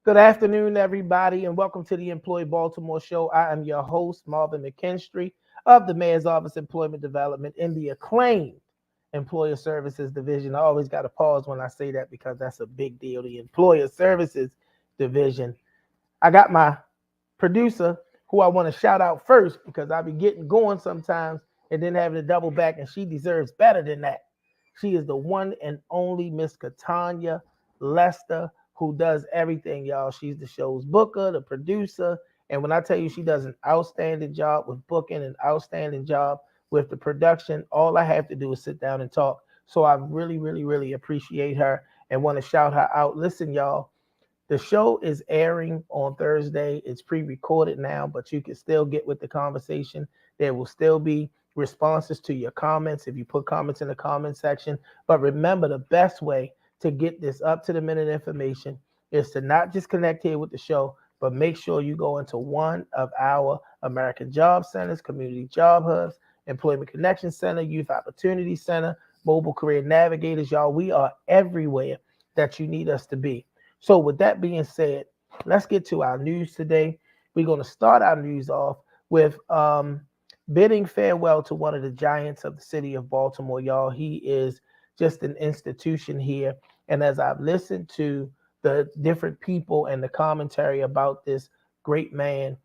Good afternoon, everybody, and welcome to the Employee Baltimore Show. I am your host, Marvin McKinstry of the Mayor's Office Employment Development in the acclaimed Employer Services Division. I always got to pause when I say that because that's a big deal. The Employer Services Division. I got my producer who I want to shout out first because I be getting going sometimes and then having to double back, and she deserves better than that. She is the one and only Miss Katanya Lester, who does everything, y'all. She's the show's booker, the producer, and when I tell you she does an outstanding job with booking, an outstanding job with the production, all I have to do is sit down and talk. So I really, really, really appreciate her and want to shout her out. Listen, y'all, the show is airing on Thursday. It's pre-recorded now, but you can still get with the conversation. There will still be responses to your comments if you put comments in the comment section. But remember, the best way to get this up-to-the-minute information is to not just connect here with the show, but make sure you go into one of our American Job Centers, Community Job Hubs, Employment Connection Center, Youth Opportunity Center, Mobile Career Navigators. Y'all, we are everywhere that you need us to be. So with that being said, let's get to our news today. We're going to start our news off with bidding farewell to one of the giants of the city of Baltimore, y'all. He is just an institution here. And as I've listened to the different people and the commentary about this great man,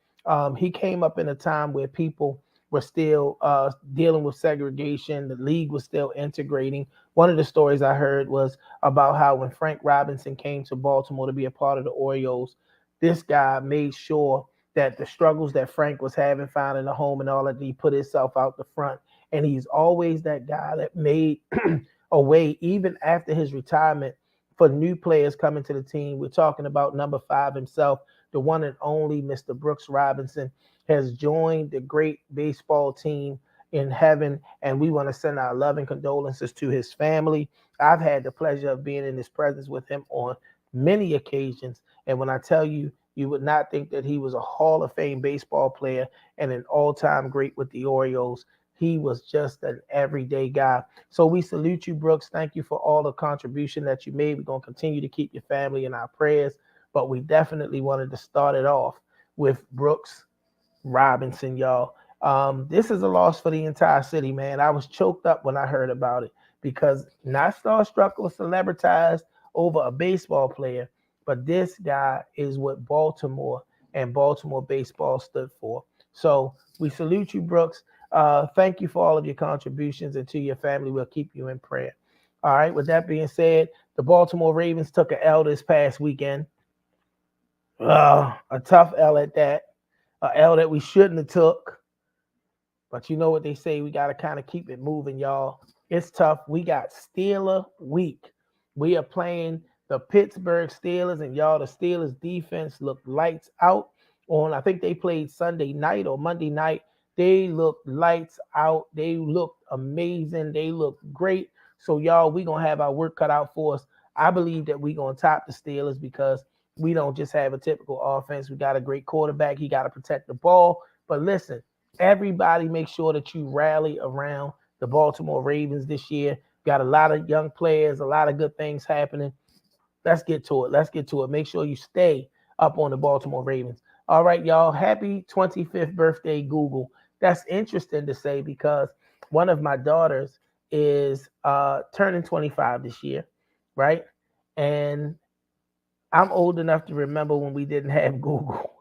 he came up in a time where people were still dealing with segregation. The league was still integrating. One of the stories I heard was about how when Frank Robinson came to Baltimore to be a part of the Orioles, this guy made sure that the struggles that Frank was having finding a home and all that, he put himself out the front. And he's always that guy that made a way, even after his retirement, for new players coming to the team. We're talking about number 5 himself, the one and only Mr. Brooks Robinson, has joined the great baseball team in heaven, and we want to send our love and condolences to his family. I've had the pleasure of being in his presence with him on many occasions, and when I tell you, you would not think that he was a Hall of Fame baseball player and an all-time great with the Orioles. He was just an everyday guy. So we salute you, Brooks. Thank you for all the contribution that you made. We're going to continue to keep your family in our prayers, but we definitely wanted to start it off with Brooks Robinson, y'all. This is a loss for the entire city, man. I was choked up when I heard about it because not starstruck or celebritized over a baseball player, but this guy is what Baltimore and Baltimore baseball stood for. So we salute you, Brooks. Thank you for all of your contributions, and to your family, we'll keep you in prayer. All right. With that being said, the Baltimore Ravens took an L this past weekend. A tough L at that. A L that we shouldn't have took. But you know what they say, we got to kind of keep it moving, y'all. It's tough. We got Steeler week. We are playing the Pittsburgh Steelers, and y'all, the Steelers defense looked lights out on, I think they played Sunday night or Monday night. They looked lights out. They looked amazing. They looked great. So, y'all, we're going to have our work cut out for us. I believe that we're going to top the Steelers because we don't just have a typical offense. We got a great quarterback. He got to protect the ball. But listen, everybody make sure that you rally around the Baltimore Ravens this year. Got a lot of young players, a lot of good things happening. Let's get to it. Let's get to it. Make sure you stay up on the Baltimore Ravens. All right, y'all. Happy 25th birthday, Google. That's interesting to say because one of my daughters is turning 25 this year, right? And I'm old enough to remember when we didn't have Google.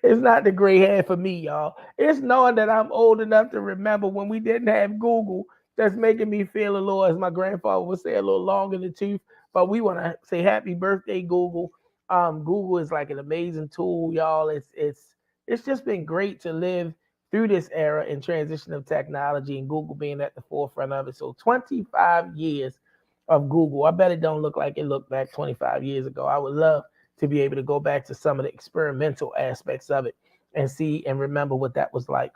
It's not the gray hair for me, y'all. It's knowing that I'm old enough to remember when we didn't have Google that's making me feel a little, as my grandfather would say, a little long in the tooth. But we want to say happy birthday, Google. Google is like an amazing tool, y'all. It's just been great to live through this era and transition of technology, and Google being at the forefront of it. So 25 years of Google. I bet it don't look like it looked back 25 years ago. I would love to be able to go back to some of the experimental aspects of it and see and remember what that was like,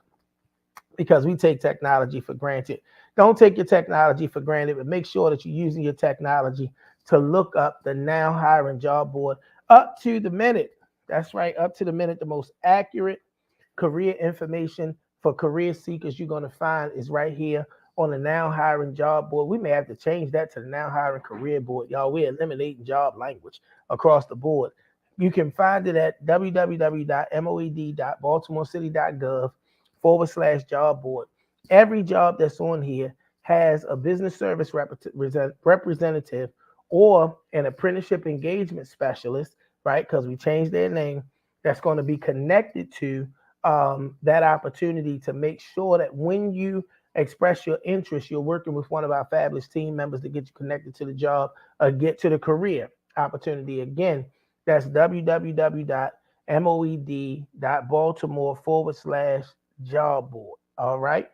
because we take technology for granted. Don't take your technology for granted, but make sure that you're using your technology to look up the Now Hiring Job Board up to the minute. That's right, up to the minute. The most accurate career information for career seekers you're going to find is right here on the Now Hiring Job Board. We may have to change that to the Now Hiring Career Board, y'all. We're eliminating job language across the board. You can find it at www.moed.baltimorecity.gov/job board. Every job that's on here has a business service representative or an apprenticeship engagement specialist, right? Because we changed their name, that's going to be connected to that opportunity to make sure that when you express your interest, you're working with one of our fabulous team members to get you connected to the job or get to the career opportunity. Again, that's www.moed.baltimore/job board. All right.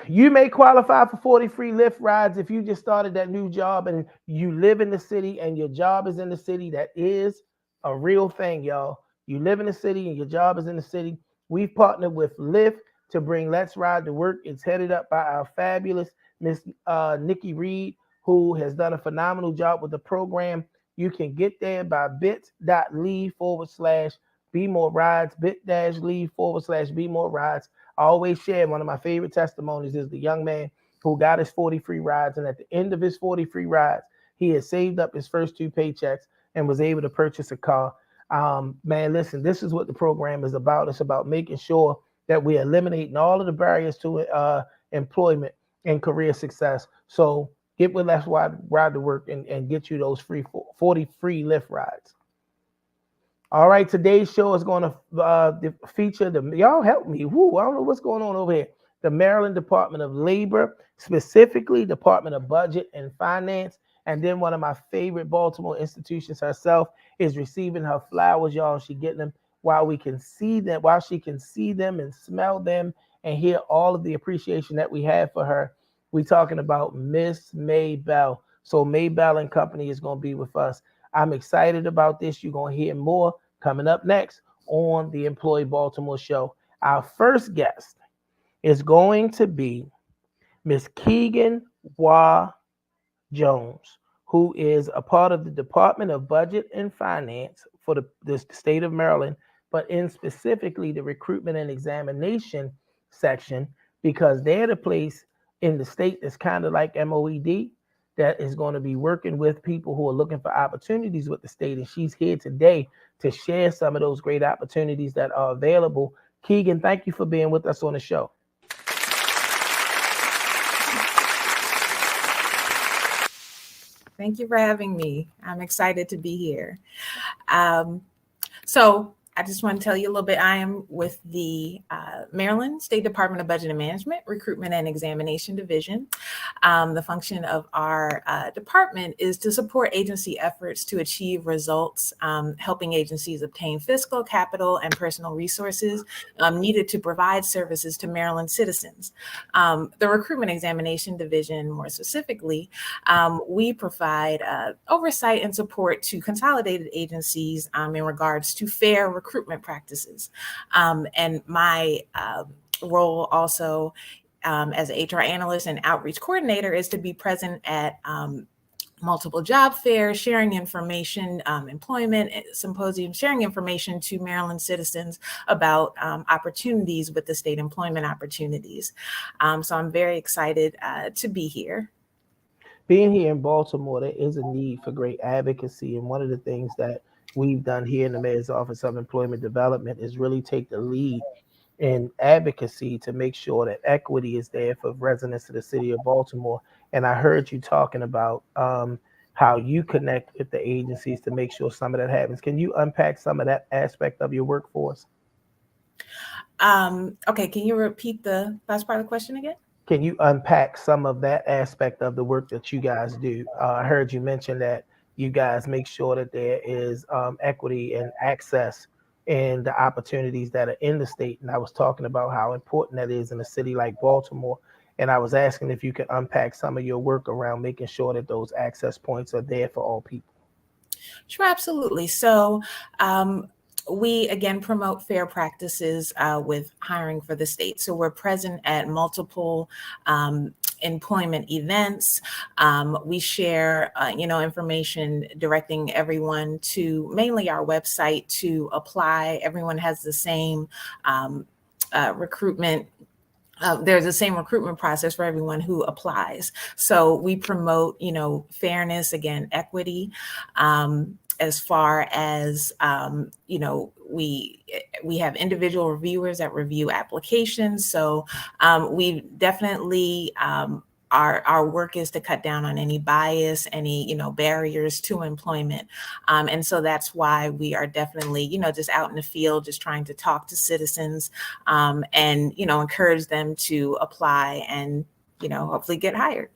You may qualify for 40 free Lyft rides if you just started that new job and you live in the city and your job is in the city. That is a real thing, y'all. You live in the city and your job is in the city. We've partnered with Lyft to bring Let's Ride to Work. It's headed up by our fabulous Miss Nikki Reed, who has done a phenomenal job with the program. You can get there by bit.ly/be more rides, bit-ly/be more rides. I always share one of my favorite testimonies is the young man who got his 40 free rides. And at the end of his 40 free rides, he had saved up his first 2 paychecks and was able to purchase a car. Man, listen, this is what the program is about. It's about making sure that we're eliminating all of the barriers to employment and career success. So get with Let's Ride to Work and get you those 40 free Lyft rides. All right, today's show is going to feature y'all help me. Woo, I don't know what's going on over here. The Maryland Department of Labor, specifically Department of Budget and Finance. And then one of my favorite Baltimore institutions herself is receiving her flowers, y'all. She getting them while she can see them and smell them and hear all of the appreciation that we have for her. We're talking about Miss Maybelle. So Maybelle and Company is going to be with us. I'm excited about this. You're going to hear more coming up next on the Employee Baltimore Show. Our first guest is going to be Miss Keegan Wah Jones, who is a part of the Department of Budget and Finance for the state of Maryland, but in specifically the Recruitment and Examination section, because they're the place in the state that's kind of like MOED, that is going to be working with people who are looking for opportunities with the state. And she's here today to share some of those great opportunities that are available. Keegan, thank you for being with us on the show. Thank you for having me. I'm excited to be here. So I just want to tell you a little bit. I am with the Maryland State Department of Budget and Management, Recruitment and Examination Division. The function of our department is to support agency efforts to achieve results, helping agencies obtain fiscal, capital, and personal resources needed to provide services to Maryland citizens. The Recruitment Examination Division, more specifically, we provide oversight and support to consolidated agencies in regards to fair recruitment practices. And my role also as an HR analyst and outreach coordinator is to be present at multiple job fairs, sharing information, employment symposiums, sharing information to Maryland citizens about opportunities with the state employment opportunities. So I'm very excited to be here. Being here in Baltimore, there is a need for great advocacy. And one of the things that we've done here in the Mayor's Office of Employment Development is really take the lead in advocacy to make sure that equity is there for residents of the city of Baltimore. And I heard you talking about how you connect with the agencies to make sure some of that happens. Can you unpack some of that aspect of your workforce? Okay, can you repeat the last part of the question again? Can you unpack some of that aspect of the work that you guys do? I heard you mention that you guys make sure that there is equity and access and the opportunities that are in the state. And I was talking about how important that is in a city like Baltimore. And I was asking if you could unpack some of your work around making sure that those access points are there for all people. Sure, absolutely. So we, again, promote fair practices with hiring for the state. So we're present at multiple employment events. We share, information directing everyone to mainly our website to apply. Everyone has the same recruitment. There's the same recruitment process for everyone who applies. So we promote, fairness, again, equity. as far as, we have individual reviewers that review applications. So we definitely, our work is to cut down on any bias, any, barriers to employment. And so that's why we are definitely, just out in the field, just trying to talk to citizens, and, encourage them to apply and, hopefully get hired.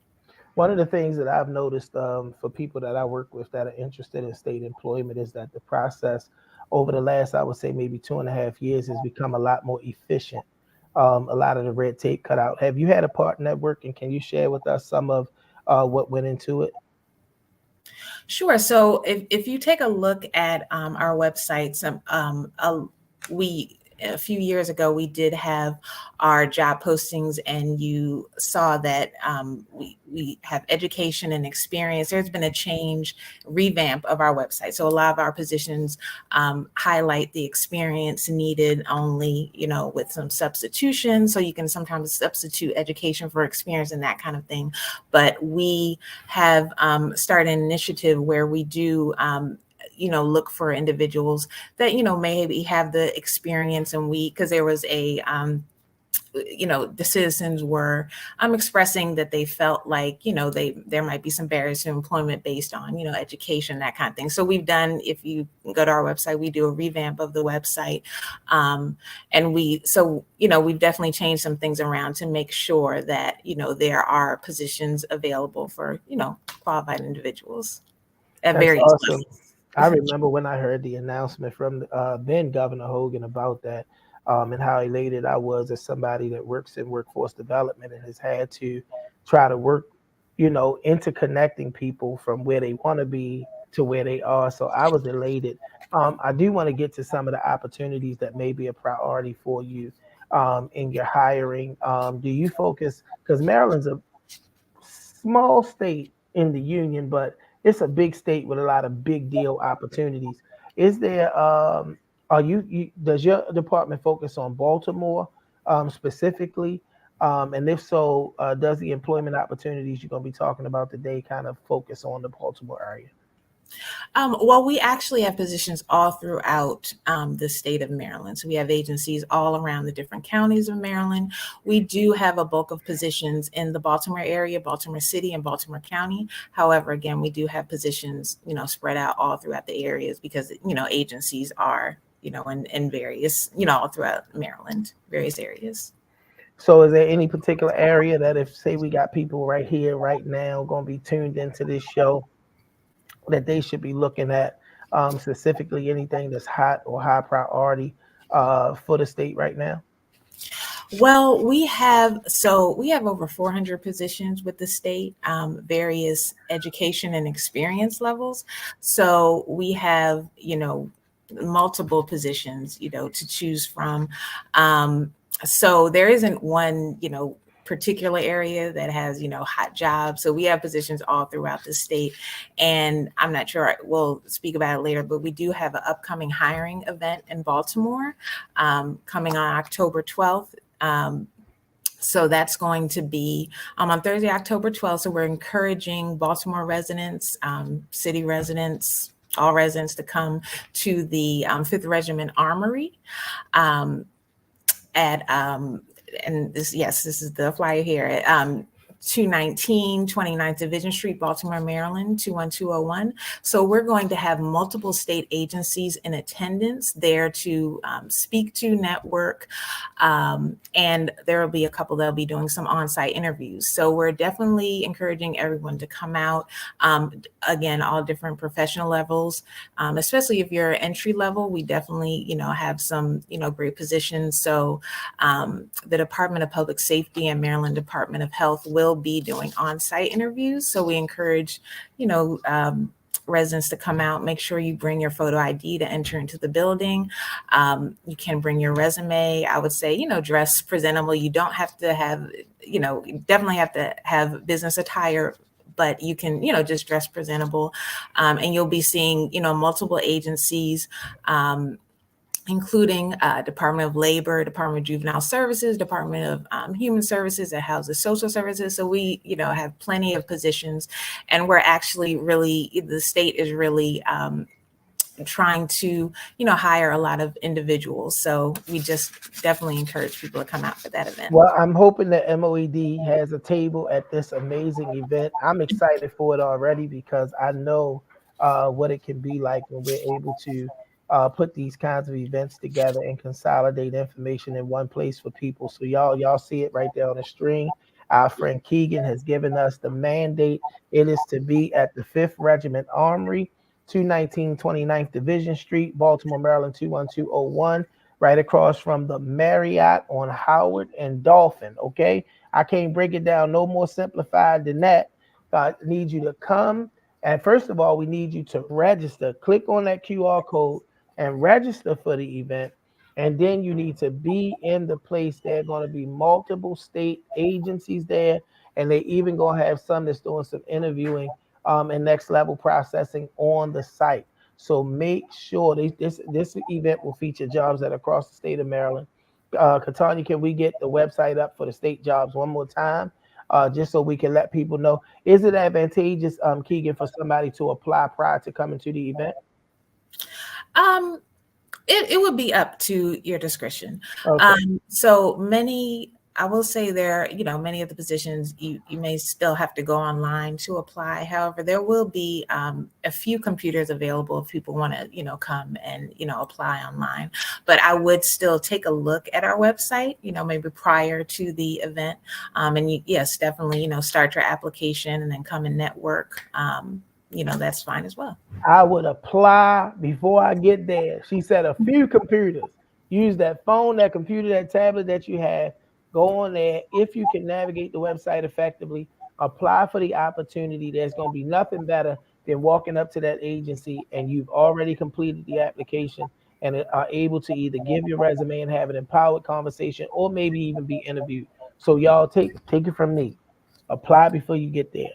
One of the things that I've noticed for people that I work with that are interested in state employment is that the process over the last, I would say, maybe 2.5 years has become a lot more efficient. A lot of the red tape cut out. Have you had a part in that work, and can you share with us some of what went into it? Sure. So if you take a look at our website, we a few years ago we did have our job postings, and you saw that we have education and experience. There's been a change, revamp of our website. So a lot of our positions highlight the experience needed only, with some substitution. So you can sometimes substitute education for experience and that kind of thing. But we have started an initiative where we do look for individuals that, maybe have the experience, and because there was a, the citizens were expressing that they felt like, there might be some barriers to employment based on, education, that kind of thing. So we've done, if you go to our website, we do a revamp of the website. And we've definitely changed some things around to make sure that, there are positions available for, qualified individuals at That's various awesome. levels. I remember when I heard the announcement from then Governor Hogan about that, and how elated I was as somebody that works in workforce development and has had to try to work, interconnecting people from where they want to be to where they are. So I was elated. I do want to get to some of the opportunities that may be a priority for you in your hiring. Do you focus, because Maryland's a small state in the union, but it's a big state with a lot of big deal opportunities. Is there are does your department focus on Baltimore specifically? And if so, does the employment opportunities you're going to be talking about today kind of focus on the Baltimore area? Well, we actually have positions all throughout the state of Maryland. So we have agencies all around the different counties of Maryland. We do have a bulk of positions in the Baltimore area, Baltimore City, and Baltimore County. However, again, we do have positions, spread out all throughout the areas because, agencies are, in various, all throughout Maryland, various areas. So is there any particular area that, if say we got people right here, right now, going to be tuned into this show, that they should be looking at, specifically anything that's hot or high priority for the state right now? Well, we have over 400 positions with the state, various education and experience levels. So we have, multiple positions, to choose from. So there isn't one, particular area that has, hot jobs. So we have positions all throughout the state. And I'm not sure, we'll speak about it later, but we do have an upcoming hiring event in Baltimore coming on October 12th. So that's going to be on Thursday, October 12th. So we're encouraging Baltimore residents, city residents, all residents to come to the 5th Regiment Armory at and this is the flyer here at 219 29th Division Street, Baltimore, Maryland, 21201. So we're going to have multiple state agencies in attendance there to speak to, network, and there will be a couple that'll be doing some on-site interviews. So we're definitely encouraging everyone to come out. Again, all different professional levels, especially if you're entry level, we definitely, have some, great positions. So the Department of Public Safety and Maryland Department of Health will be doing on-site interviews. So we encourage, residents to come out. Make sure you bring your photo ID to enter into the building. You can bring your resume. I would say, dress presentable. You don't have to have, you definitely have to have business attire, but you can, just dress presentable. And you'll be seeing, multiple agencies, including Department of Labor, Department of Juvenile Services, Department of Human Services, that houses social services. So we, have plenty of positions, and we're actually really, the state is really trying to, hire a lot of individuals. So we just definitely encourage people to come out for that event. Well, I'm hoping that MOED has a table at this amazing event. I'm excited for it already because I know what it can be like when we're able to put these kinds of events together and consolidate information in one place for people. So y'all see it right there on the screen. Our friend Keegan has given us the mandate. It is to be at the 5th Regiment Armory, 219 29th Division Street, Baltimore, Maryland 21201, right across from the Marriott on Howard and Dolphin. Okay, I can't break it down no more simplified than that. I need you to come, and first of all, we need you to register. Click on that QR code and register for the event. And then you need to be in the place. There are going to be multiple state agencies there, and they even going to have some that's doing some interviewing and next level processing on the site. So make sure this event will feature jobs that are across the state of Maryland. Katanya, can we get the website up for the state jobs one more time, just so we can let people know? Is it advantageous, Keegan, for somebody to apply prior to coming to the event? It would be up to your discretion. Okay. So many, I will say there, many of the positions you may still have to go online to apply. However, there will be a few computers available if people want to, come and, apply online. But I would still take a look at our website, maybe prior to the event. And yes, definitely, start your application and then come and network. That's fine as well. I would apply before I get there. She said a few computers. Use that phone, that computer, that tablet that you have. Go on there. If you can navigate the website effectively, apply for the opportunity. There's going to be nothing better than walking up to that agency and you've already completed the application and are able to either give your resume and have an empowered conversation or maybe even be interviewed. So y'all take it from me. Apply before you get there.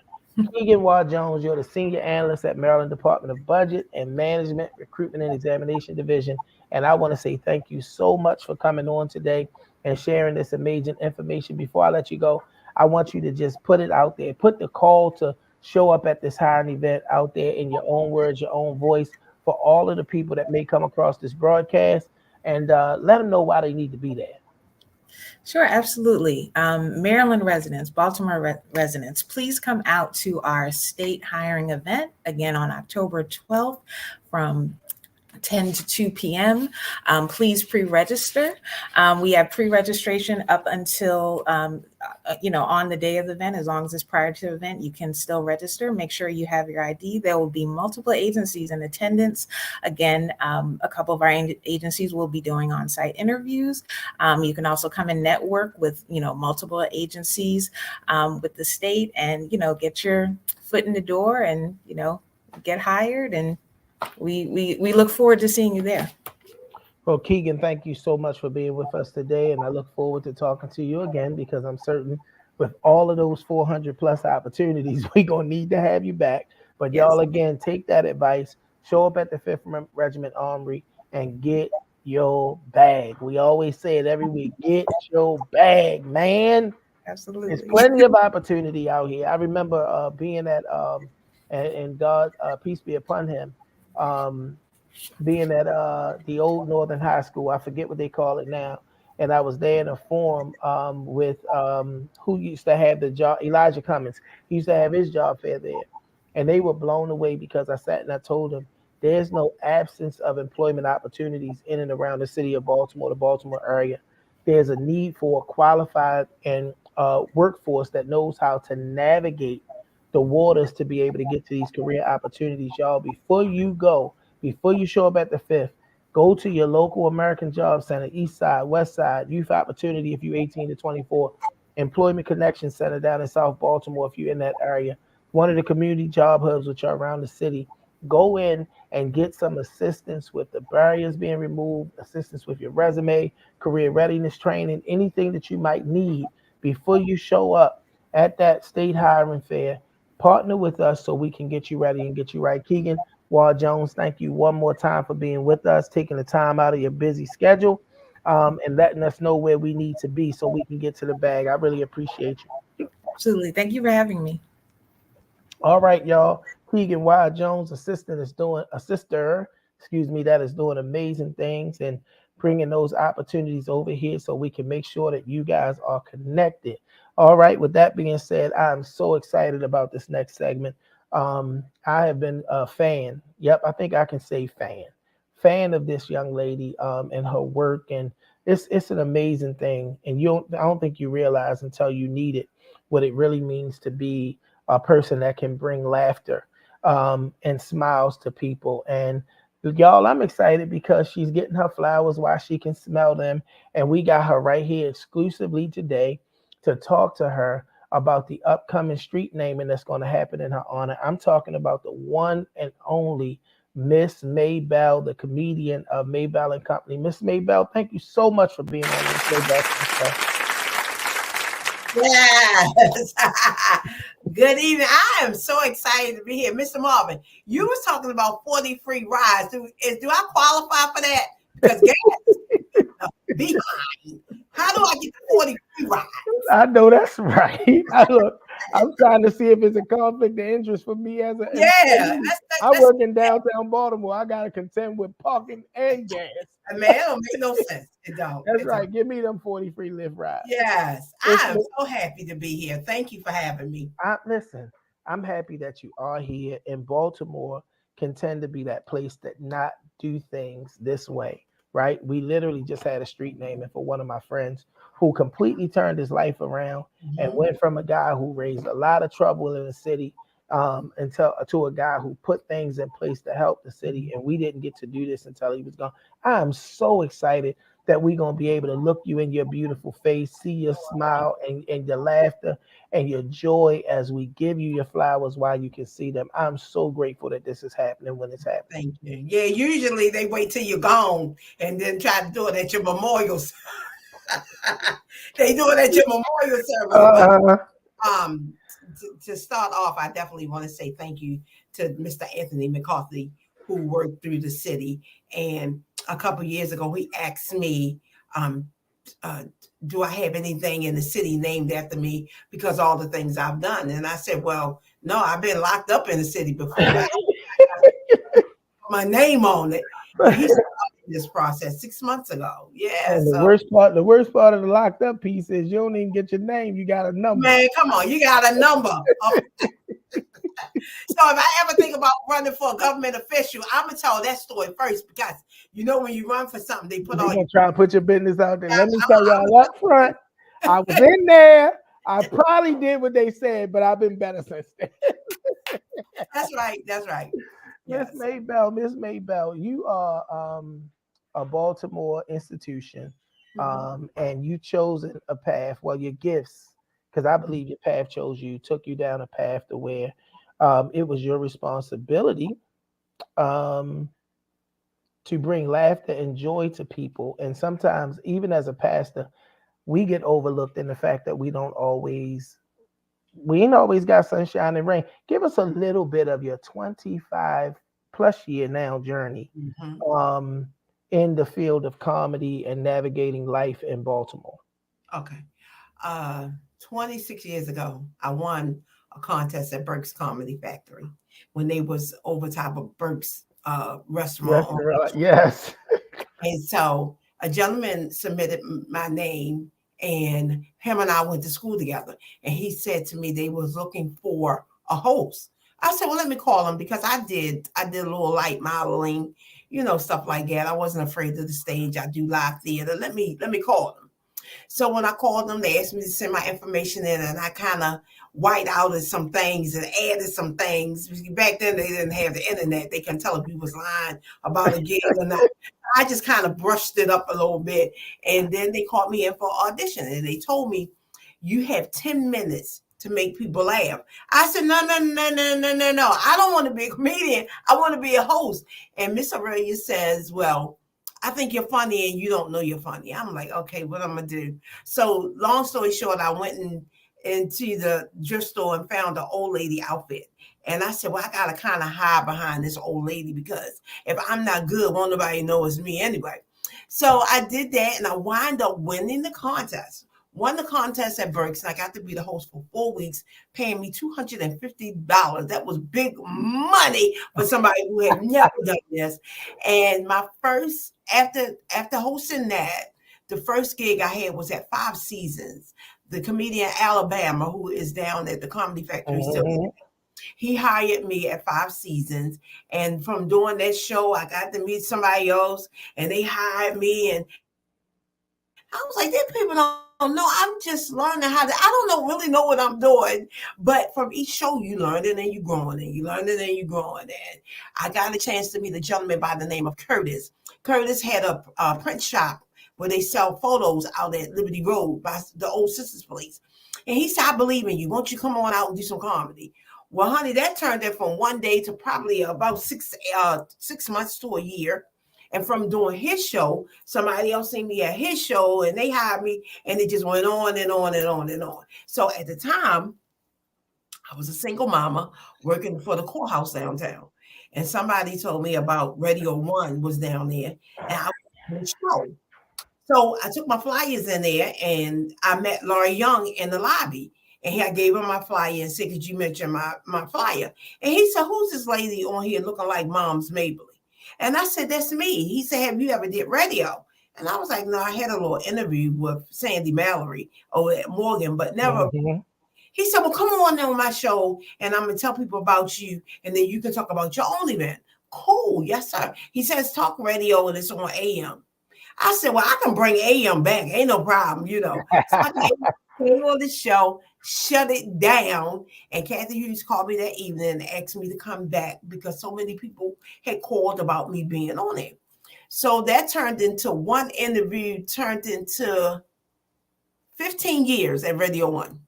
Keegan Ward Jones, you're the senior analyst at Maryland Department of Budget and Management, Recruitment and Examination Division. And I want to say thank you so much for coming on today and sharing this amazing information. Before I let you go, I want you to just put it out there. Put the call to show up at this hiring event out there in your own words, your own voice for all of the people that may come across this broadcast, and let them know why they need to be there. Sure, absolutely. Maryland residents, Baltimore residents, please come out to our state hiring event again on October 12th from 10 to 2 p.m. Please pre-register. We have pre-registration up until, on the day of the event. As long as it's prior to the event, you can still register. Make sure you have your ID. There will be multiple agencies in attendance. Again, a couple of our agencies will be doing on-site interviews. You can also come and network with, multiple agencies with the state and, get your foot in the door and, get hired, and we look forward to seeing you there. Well, Keegan, thank you so much for being with us today. And I look forward to talking to you again because I'm certain with all of those 400 plus opportunities, we're going to need to have you back. But Yes. y'all, again, take that advice, show up at the 5th Regiment Armory and get your bag. We always say it every week, get your bag, man. Absolutely. There's plenty of opportunity out here. I remember being at, and God, peace be upon him, being at the old Northern High School. I forget what they call it now. And I was there in a forum with who used to have the job, Elijah Cummings. He used to have his job fair there. And they were blown away because I sat and I told them there's no absence of employment opportunities in and around the city of Baltimore, the Baltimore area. There's a need for a qualified and workforce that knows how to navigate the waters to be able to get to these career opportunities. Y'all, before you show up at the 5th, go to your local American Job Center, East Side, West Side, Youth Opportunity if you're 18 to 24, Employment Connection Center down in South Baltimore if you're in that area, one of the community job hubs which are around the city. Go in and get some assistance with the barriers being removed, assistance with your resume, career readiness training, anything that you might need before you show up at that state hiring fair. Partner with us so we can get you ready and get you right. Keegan Ward Jones, thank you one more time for being with us, taking the time out of your busy schedule, and letting us know where we need to be so we can get to the bag. I really appreciate you. Absolutely. Thank you for having me. All right, y'all. Keegan Ward Jones, assistant, is doing a sister that is doing amazing things and bringing those opportunities over here so we can make sure that you guys are connected. All right. With that being said, I'm so excited about this next segment. I have been a fan. Yep, I think I can say fan of this young lady and her work, and it's an amazing thing. And I don't think you realize until you need it what it really means to be a person that can bring laughter and smiles to people. And y'all, I'm excited because she's getting her flowers while she can smell them, and we got her right here exclusively today to talk to her about the upcoming street naming that's going to happen in her honor. I'm talking about the one and only Miss Maybelle, the comedian of Maybelle and Company. Miss Maybelle, thank you so much for being on this show. Yes. Good evening. I am so excited to be here. Mr. Marvin, you was talking about 40 free rides. Do I qualify for that? Because gas, behind. How do I get 40 free rides? I know that's right. I'm trying to see if it's a conflict of interest for me as a I work in downtown Baltimore. I gotta contend with parking and gas. Man, it don't make no sense. It don't. That's right. Give me them 40 free Lyft rides. Yes. I'm so happy to be here. Thank you for having me. Listen, I'm happy that you are here. In Baltimore can tend to be that place that not do things this way, right? We literally just had a street naming for one of my friends who completely turned his life around and went from a guy who raised a lot of trouble in the city to a guy who put things in place to help the city. And we didn't get to do this until he was gone. I'm so excited that we're going to be able to look you in your beautiful face, see your smile and your laughter and your joy as we give you your flowers while you can see them. I'm so grateful that this is happening when it's happening. Thank you. Yeah, usually they wait till you're gone and then try to do it at your memorial. They do it at your memorial service. To start off, I definitely want to say thank you to Mr. Anthony McCarthy, who worked through the city. And a couple of years ago, he asked me, do I have anything in the city named after me because all the things I've done? And I said, well, no, I've been locked up in the city before. My name on it. But he started this process 6 months ago. Yeah. And the worst part of the locked up piece is you don't even get your name. You got a number. Man, come on, you got a number. So if I ever think about running for a government official, I'm gonna tell that story first because when you run for something, they put all. Try to put your business out there. Let me tell y'all up front, I was in there. I probably did what they said, but I've been better since then. That's right. That's right. Miss Maybelle, you are a Baltimore institution, and you chosen a path. Well, your gifts, because I believe your path chose you, took you down a path to where it was your responsibility to bring laughter and joy to people. And sometimes, even as a pastor, we get overlooked in the fact that we ain't always got sunshine and rain. Give us a little bit of your 25 plus year now journey in the field of comedy and navigating life in Baltimore. Okay. 26 years ago, I won a contest at Burke's Comedy Factory when they was over top of Burke's restaurant. Yes. And so a gentleman submitted my name, and him and I went to school together. And he said to me they was looking for a host. I said, well, let me call him because I did a little light modeling, stuff like that. I wasn't afraid of the stage. I do live theater. Let me call him. So when I called them, they asked me to send my information in, and I kind of white outed some things and added some things. Back then, they didn't have the internet. They couldn't tell if you was lying about a gig or not. I just kind of brushed it up a little bit. And then they called me in for audition, and they told me, you have 10 minutes to make people laugh. I said, no. I don't want to be a comedian. I want to be a host. And Miss Aurelia says, well, I think you're funny and you don't know you're funny. I'm like, okay, what I'm going to do? So long story short, I went into the thrift store and found an old lady outfit. And I said, well, I got to kind of hide behind this old lady because if I'm not good, won't nobody know it's me anyway. So I did that, and I wind up winning the contest won the contest at Berks, and I got to be the host for 4 weeks, paying me $250. That was big money for somebody who had never done this. And my first, after hosting that, the first gig I had was at Five Seasons. The comedian Alabama, who is down at the Comedy Factory still, he hired me at Five Seasons. And from doing that show, I got to meet somebody else, and they hired me. And I was like, these people don't know. I'm just learning how to, I don't really know what I'm doing. But from each show, you learn it and you growing, and you learn it and you growing. And I got a chance to meet a gentleman by the name of Curtis. Curtis had a print shop where they sell photos out at Liberty Road by the old Sisters Place. And he said, I believe in you. Won't you come on out and do some comedy? Well, honey, that turned in from 1 day to probably about 6 months to a year. And from doing his show, somebody else seen me at his show, and they hired me, and it just went on and on and on and on. So at the time, I was a single mama working for the courthouse downtown. And somebody told me about Radio 1 was down there, and I was on the show. So I took my flyers in there, and I met Laurie Young in the lobby. And I gave him my flyer and said, could you mention my flyer? And he said, who's this lady on here looking like Mom's Maybelle? And I said, that's me. He said, have you ever did radio? And I was like, no, I had a little interview with Sandy Mallory over at Morgan, but never. He said, well, come on my show, and I'm going to tell people about you, and then you can talk about your own event. Cool. Yes, sir. He says, talk radio, and it's on AM. I said, well, I can bring AM back. Ain't no problem, So I came on the show, shut it down. And Kathy Hughes called me that evening and asked me to come back because so many people had called about me being on it. So that turned into one interview, turned into 15 years at Radio 1.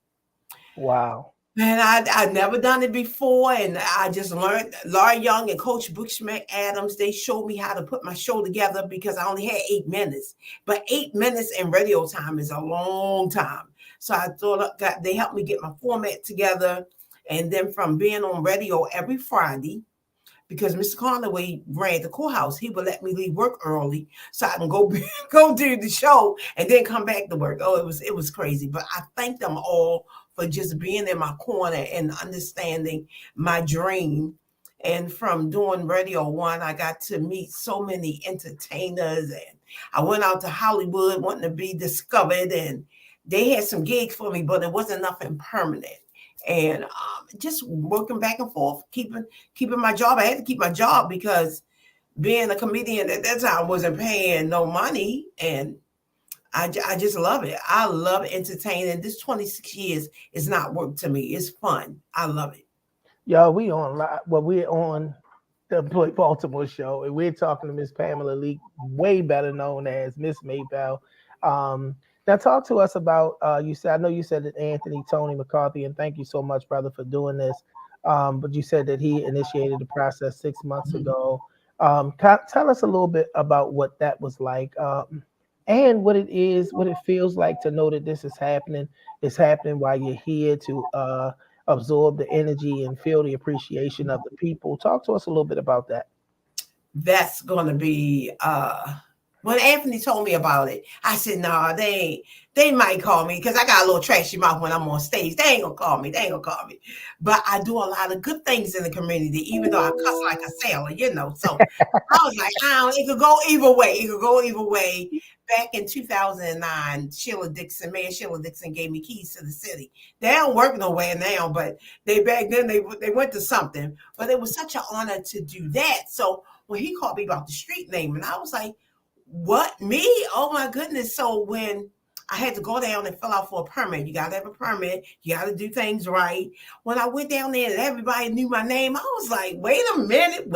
Wow. And I'd never done it before. And I just learned. Laurie Young and Coach Bushman Adams, they showed me how to put my show together because I only had 8 minutes. But 8 minutes in radio time is a long time. So I thought they helped me get my format together. And then from being on radio every Friday, because Mr. Conaway ran the courthouse, he would let me leave work early so I can go do the show and then come back to work. Oh, it was crazy. But I thank them all for just being in my corner and understanding my dream. And from doing Radio 1, I got to meet so many entertainers, and I went out to Hollywood wanting to be discovered, and they had some gigs for me, but it wasn't nothing permanent. And just working back and forth, keeping my job. I had to keep my job because being a comedian at that time wasn't paying no money, and I just love it. I love entertaining. This 26 years is not work to me. It's fun. I love it. Yo, we're on the Employee Baltimore show, and we're talking to Miss Pamela Leak, way better known as Miss Maybelle. Now talk to us about, I know you said that Anthony Tony McCarthy, and thank you so much, brother, for doing this. But you said that he initiated the process 6 months ago. Tell us a little bit about what that was like. And what it feels like to know that this is happening. It's happening while you're here to absorb the energy and feel the appreciation of the people. Talk to us a little bit about that. That's going to be, when Anthony told me about it, I said, no, they might call me because I got a little trashy mouth when I'm on stage. They ain't going to call me. But I do a lot of good things in the community, even though I cuss like a sailor, So I was like, it could go either way. Back in 2009, Mayor Sheila Dixon gave me keys to the city. They don't work nowhere now, but back then they went to something. But it was such an honor to do that. So when he called me about the street name, and I was like, what, me? Oh my goodness. So when I had to go down and fill out for a permit, you got to have a permit. You got to do things right. When I went down there and everybody knew my name, I was like, wait a minute.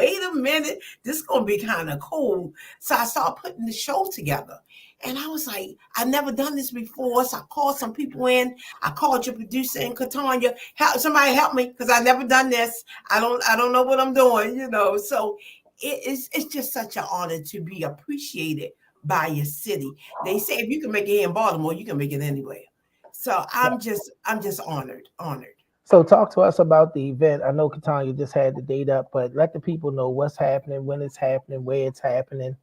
This is going to be kind of cool. So I started putting the show together. And I was like, I've never done this before. So I called some people in. I called your producer in Catania. Somebody help me because I've never done this. I don't know what I'm doing, So it's just such an honor to be appreciated by your city. They say if you can make it here in Baltimore, you can make it anywhere. So I'm just honored. So talk to us about the event. I know Catania just had the date up, but let the people know what's happening, when it's happening, where it's happening.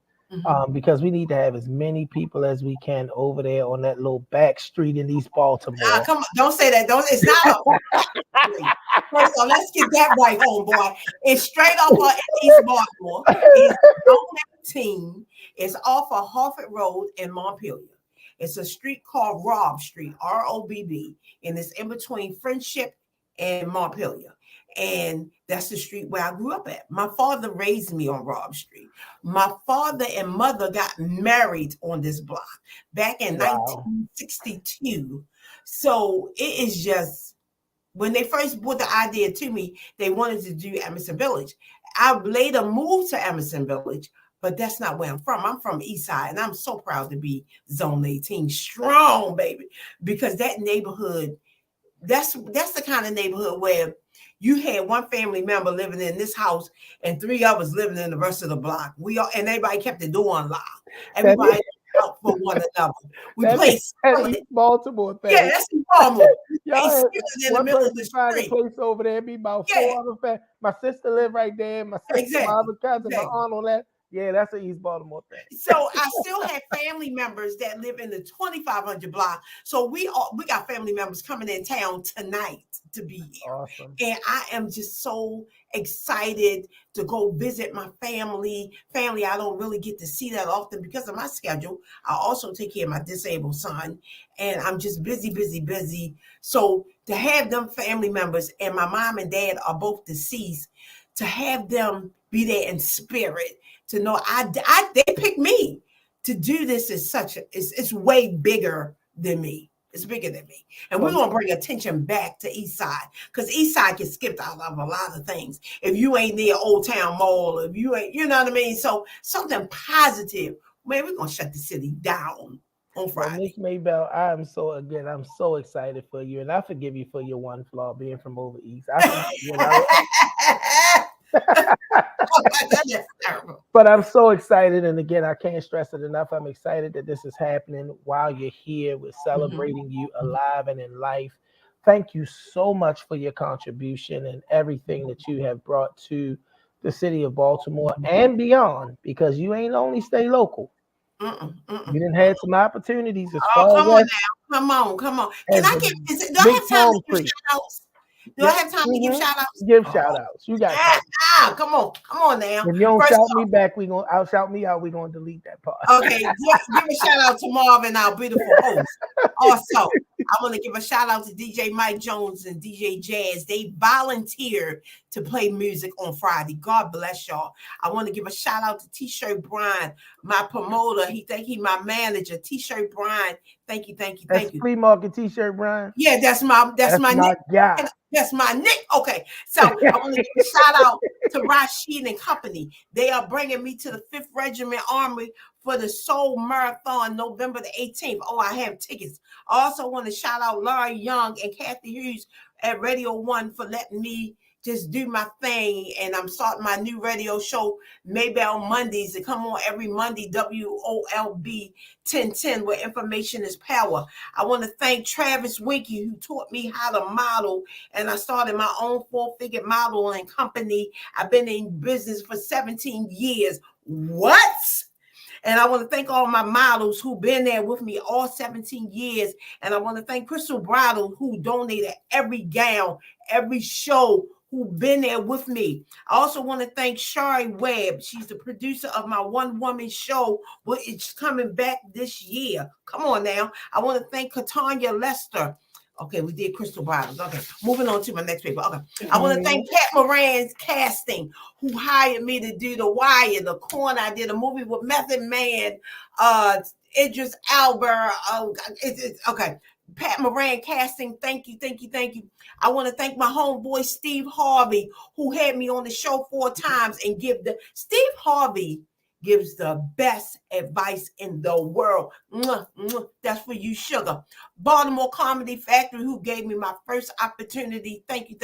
because we need to have as many people as we can over there on that little back street in East Baltimore. Come on, don't say that. Don't. It's not a. First of all, let's get that right, homeboy. It's straight off of East Baltimore. It's Zone 18. It's off of Harford Road in Montpelier. It's a street called Robb Street, ROBB, and it's in between Friendship and Montpelier. And that's the street where I grew up at. My father raised me on Robb Street. My father and mother got married on this block back in 1962. So it is just, when they first brought the idea to me, they wanted to do Emerson Village. I later moved to Emerson Village, but that's not where I'm from. I'm from East Side, and I'm so proud to be Zone 18 strong, baby, because that neighborhood, that's the kind of neighborhood where you had one family member living in this house and 3 others living in the rest of the block. And everybody kept the door unlocked. Everybody out for one another. We played East Baltimore thing. Yeah, that's in Baltimore. Y'all in the middle of the find a street. place over there, be about 4 other families. My sister lived right there. My sister, my other cousin, my aunt on that. Yeah, that's an East Baltimore thing. So I still have family members that live in the 2500 block. So we got family members coming in town tonight to be here. Awesome. And I am just so excited to go visit my family. I don't really get to see that often because of my schedule. I also take care of my disabled son, and I'm just busy. So to have them family members, and my mom and dad are both deceased, to have them be there in spirit, to know they picked me to do this it's way bigger than me. It's bigger than me. And we're going to bring attention back to East Side, because East Side gets skipped out of a lot of things. If you ain't near Old Town Mall, if you ain't, you know what I mean? So something positive. Man, we're going to shut the city down on Friday. Miss Maybelle, I'm so excited for you. And I forgive you for your one flaw, being from over East. But I'm so excited, and again, I can't stress it enough. I'm excited that this is happening while you're here. We're celebrating you alive and in life. Thank you so much for your contribution and everything that you have brought to the city of Baltimore and beyond, because you ain't only stay local. You didn't have some opportunities as far come as on now. Come on. Can I give, do I have time to give shout outs? Do I have time to give shout outs? Give shout outs. You got time. Come on now. If you don't shout me back, I'll shout me out. We're gonna delete that part. Okay, give a shout out to Marvin, our beautiful host. Also, I want to give a shout out to DJ Mike Jones and DJ Jazz. They volunteered to play music on Friday. God bless y'all. I want to give a shout out to T-Shirt Brian, my promoter. He my manager. T-Shirt Brian. Thank you. That's Flea Market T-Shirt Brian. Yeah, that's my nick. Guy. That's my nick. Okay, so I want to give a shout out to Rashid and Company. They are bringing me to the 5th Regiment Army for the Soul Marathon, November the 18th. Oh, I have tickets. I also want to shout out Larry Young and Kathy Hughes at Radio 1 for letting me just do my thing. And I'm starting my new radio show, Maybelle Mondays. It come on every Monday, WOLB 1010, where information is power. I want to thank Travis Winky, who taught me how to model. And I started my own 4-figure modeling company. I've been in business for 17 years. What? And I want to thank all my models who've been there with me all 17 years. And I want to thank Crystal Bridal, who donated every gown, every show, who've been there with me. I also want to thank Shari Webb. She's the producer of my one-woman show, which is coming back this year. Come on now. I want to thank Katanya Lester. Okay, we did Crystal Bridal. Okay, moving on to my next paper. Okay, I want to thank Pat Moran's Casting, who hired me to do The Wire, The Corner. I did a movie with Method Man, Idris Elba. Okay. Pat Moran Casting, thank you. I want to thank my homeboy Steve Harvey, who had me on the show 4 times and Steve Harvey gives the best advice in the world. That's for you, sugar. Baltimore Comedy Factory, who gave me my first opportunity. Thank you.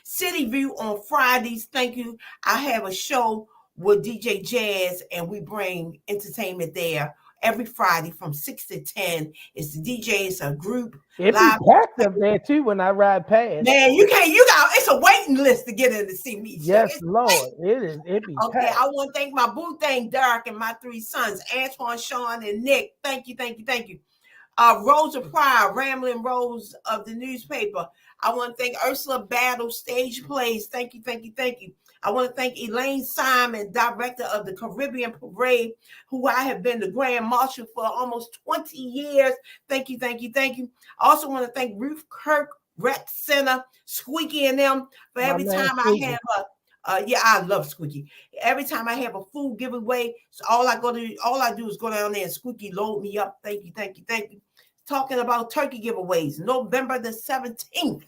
City View on Fridays. Thank you. I have a show with DJ Jazz, and we bring entertainment there every Friday from 6 to 10. It's the DJs, a group. It be live. packed up there too when I ride past. Man, it's a waiting list to get in to see me. Yes, Lord, it be Okay, packed. I want to thank my boo thing, Derek, and my 3 sons, Antoine, Sean, and Nick. Thank you, thank you, thank you. Rose of Pride, Rambling Rose of the newspaper. I want to thank Ursula Battle Stage Plays. Thank you, thank you, thank you. I want to thank Elaine Simon, director of the Caribbean Parade, who I have been the Grand Marshal for almost 20 years. Thank you, thank you, thank you. I also want to thank Ruth Kirk, Rec Center, Squeaky and them for every time I have I love Squeaky. Every time I have a food giveaway, so all I do is go down there and Squeaky load me up. Thank you, thank you, thank you. Talking about turkey giveaways, November the 17th.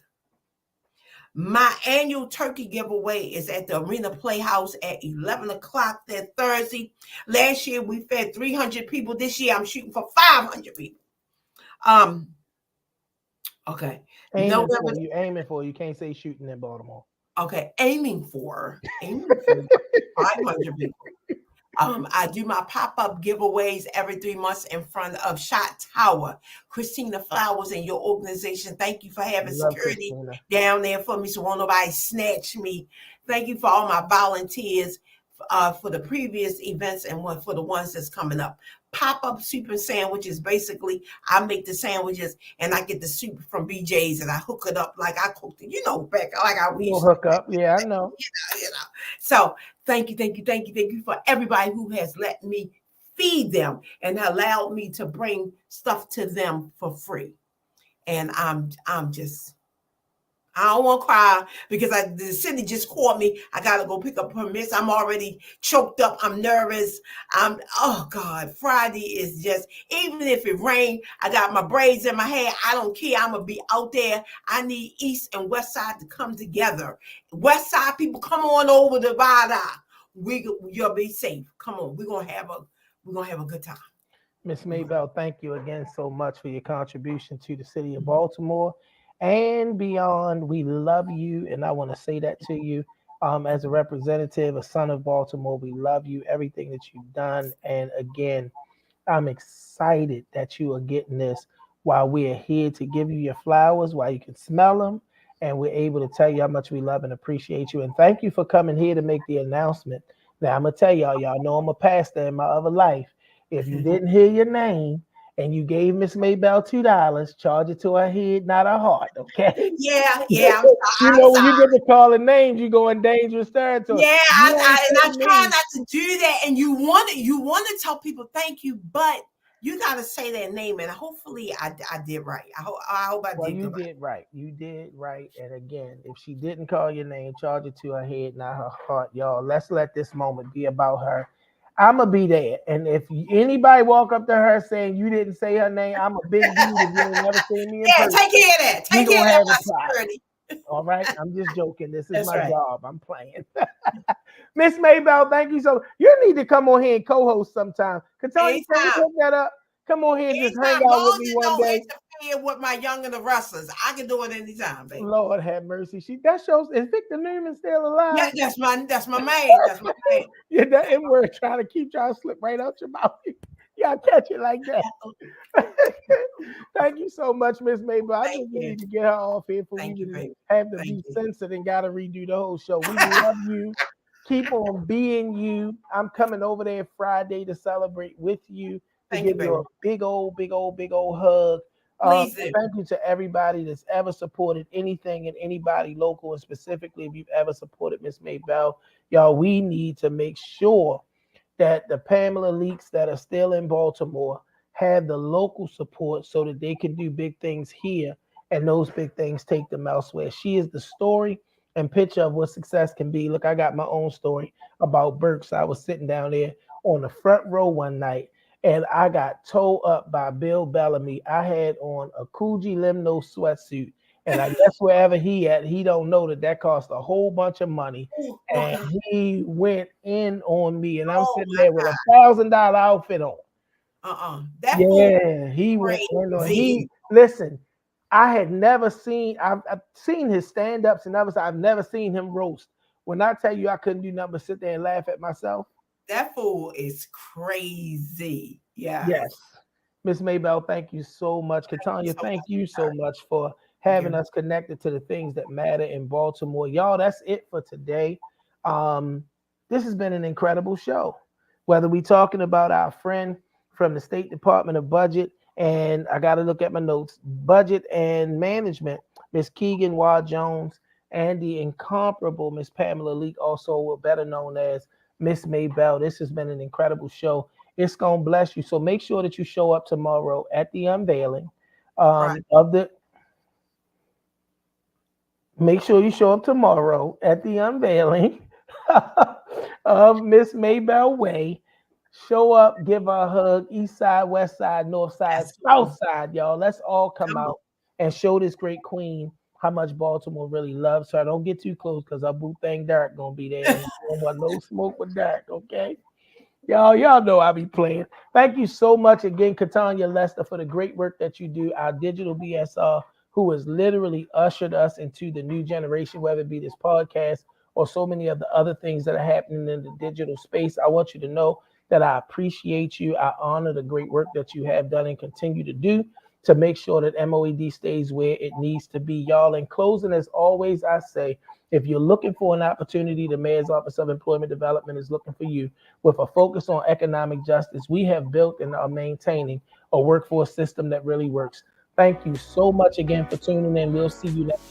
My annual turkey giveaway is at the Arena Playhouse at 11 o'clock that Thursday. Last year we fed 300 people. This year I'm shooting for 500 people. Okay. Aiming for. You can't say shooting in Baltimore. Okay, aiming for 500 people. I do my pop-up giveaways every 3 months in front of Shot Tower. Christina Flowers and your organization, thank you for having security down there for me so won't nobody snatch me. Thank you for all my volunteers for the previous events and one for the ones that's coming up. Pop-up soup and sandwiches. Basically, I make the sandwiches and I get the soup from BJ's and I hook it up like I cooked it. Back like I used to hook up. Yeah, I know. So thank you for everybody who has let me feed them and allowed me to bring stuff to them for free. And I don't want to cry because the city just called me. I got to go pick up permits. I'm already choked up. I'm nervous. Oh God, Friday is just, even if it rained, I got my braids in my hair. I don't care. I'm going to be out there. I need East and West Side to come together. West Side people, come on over to Vada. You'll be safe. Come on. We're going to have a good time. Miss Maybelle, thank you again so much for your contribution to the city of Baltimore and beyond. We love you, and I want to say that to you as a representative, a son of Baltimore. We love you, everything that you've done. And again, I'm excited that you are getting this while we're here to give you your flowers, while you can smell them, and we're able to tell you how much we love and appreciate you. And thank you for coming here to make the announcement. Now, I'm going to tell y'all know I'm a pastor in my other life. If you didn't hear your name and you gave Miss Maybelle $2, charge it to her head, not her heart, okay? Yeah. When you get to calling names, you go in dangerous territory. Yeah, I'm trying not to do that. And you want to tell people thank you, but you got to say their name. And hopefully I did right. I hope I did. Well, you did right. You did right. And again, if she didn't call your name, charge it to her head, not her heart, y'all. Let's let this moment be about her. I'm going to be there. And if anybody walk up to her saying you didn't say her name, I'm a big dude if you ain't never seen me in person. Take care of that. Take care of that, security. All right? I'm just joking. This is my job. I'm playing. Miss Maybelle, thank you so much. You need to come on here and co-host sometime. Katanya, can you hook that up? Come on here and just hang out with me one day. Interfere with my young and the wrestlers. I can do it anytime, baby. Lord have mercy. That shows, is Victor Newman still alive? Yeah, that's my man. That's my man. Yeah, that M word trying to slip right out your mouth. Y'all catch it like that. Thank you so much, Miss Maybelle. I think we need to get her off here for we can have to be censored and gotta redo the whole show. We love you. Keep on being you. I'm coming over there Friday to celebrate with you. To give you a big old hug. Please do. Thank you to everybody that's ever supported anything and anybody local, and specifically if you've ever supported Miss Maybelle. Y'all, we need to make sure that the Pamela Leaks that are still in Baltimore have the local support so that they can do big things here, and those big things take them elsewhere. She is the story and picture of what success can be. Look, I got my own story about Burks. I was sitting down there on the front row one night, and I got towed up by Bill Bellamy. I had on a Coogee Limno sweatsuit. And I guess wherever he at, he don't know that cost a whole bunch of money. And he went in on me. And I'm sitting there with a $1,000 outfit on. He went in on. Listen, I had never seen, I've seen his stand-ups and others. I've never seen him roast. When I tell you I couldn't do nothing but sit there and laugh at myself. That fool is crazy. Yes. Yes. Miss Maybelle, thank you so much. Katanya, So thank much, you so sir. much for Thank having you. us connected to the things that matter in Baltimore. Y'all, that's it for today. Um, this has been an incredible show. Whether we talking about our friend from the State Department of Budget, and I got to look at my notes, Budget and Management, Miss Keegan Waugh Jones, and the incomparable Miss Pamela Leak, also better known as Miss Maybelle. This has been an incredible show. It's gonna bless you. So make sure that you show up tomorrow at the unveiling Right. of the. Make sure you show up tomorrow at the unveiling of Miss Maybelle Way. Show up, give her a hug, east side, west side, north side, That's south cool. side, y'all. Let's all come Come on. out and show this great queen how much Baltimore really loves her. Don't get too close because our boo thing Derek gonna be there and we don't want no smoke with Derek, okay? Y'all know I be playing. Thank you so much again, Katanya Lester, for the great work that you do. Our digital BSR, who has literally ushered us into the new generation, whether it be this podcast or so many of the other things that are happening in the digital space. I want you to know that I appreciate you. I honor the great work that you have done and continue to do to make sure that MOED stays where it needs to be. Y'all, in closing, as always, I say, if you're looking for an opportunity, the Mayor's Office of Employment Development is looking for you. With a focus on economic justice, we have built and are maintaining a workforce system that really works. Thank you so much again for tuning in. We'll see you next.